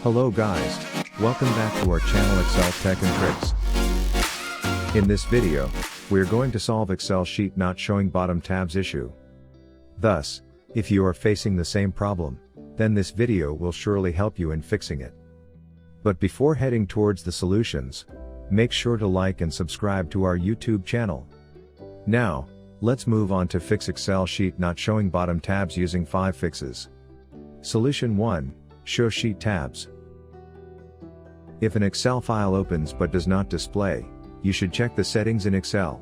Hello guys, welcome back to our channel Excel Tech and Tricks. In this video, we are going to solve Excel sheet not showing bottom tabs issue. Thus, if you are facing the same problem, then this video will surely help you in fixing it. But before heading towards the solutions, make sure to like and subscribe to our YouTube channel. Now, let's move on to fix Excel sheet not showing bottom tabs using 5 fixes. Solution 1. Show sheet tabs. If an Excel file opens but does not display, you should check the settings in Excel.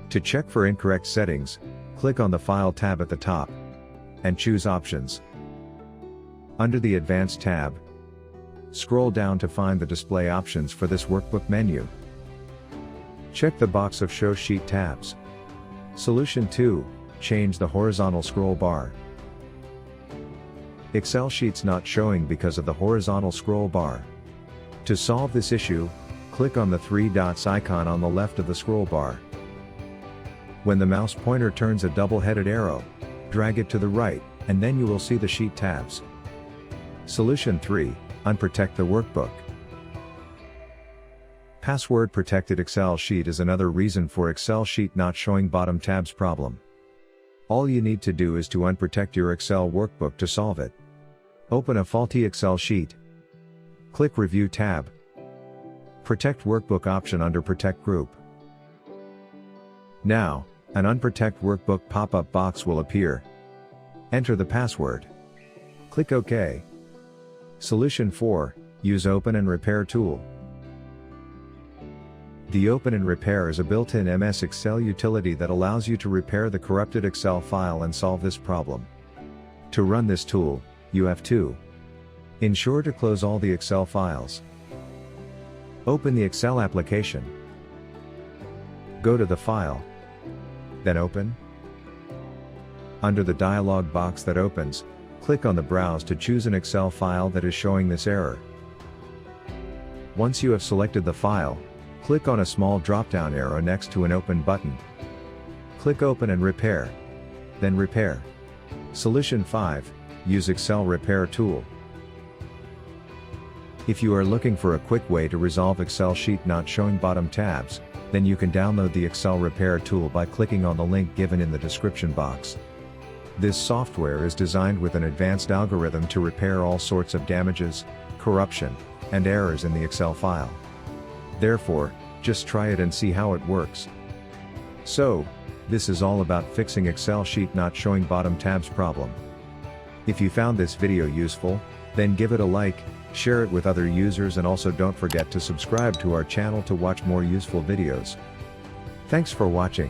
To check for incorrect settings, click on the File tab at the top and choose Options. Under the Advanced tab, scroll down to find the display options for this workbook menu. Check the box of Show Sheet tabs. Solution 2. Change the horizontal scroll bar. Excel sheets not showing because of the horizontal scroll bar. To solve this issue, click on the 3 dots icon on the left of the scroll bar. When the mouse pointer turns a double-headed arrow, drag it to the right, and then you will see the sheet tabs. Solution 3. Unprotect the workbook. Password-protected Excel sheet is another reason for Excel sheet not showing bottom tabs problem. All you need to do is to unprotect your Excel workbook to solve it. Open a faulty Excel sheet. Click Review tab. Protect Workbook option under Protect Group. Now, an Unprotect Workbook pop-up box will appear. Enter the password. Click OK. Solution 4. Use Open and Repair tool. The Open and Repair is a built-in MS Excel utility that allows you to repair the corrupted Excel file and solve this problem. To run this tool, you have to ensure to close all the Excel files. Open the Excel application. Go to the File. Then Open. Under the dialog box that opens, click on the Browse to choose an Excel file that is showing this error. Once you have selected the file, click on a small drop-down arrow next to an Open button. Click Open and Repair. Then Repair. Solution 5. Use Excel Repair tool. If you are looking for a quick way to resolve Excel sheet not showing bottom tabs, then you can download the Excel Repair tool by clicking on the link given in the description box. This software is designed with an advanced algorithm to repair all sorts of damages, corruption, and errors in the Excel file. Therefore, just try it and see how it works. So, this is all about fixing Excel sheet not showing bottom tabs problem. If you found this video useful, then give it a like, share it with other users, and also don't forget to subscribe to our channel to watch more useful videos. Thanks for watching.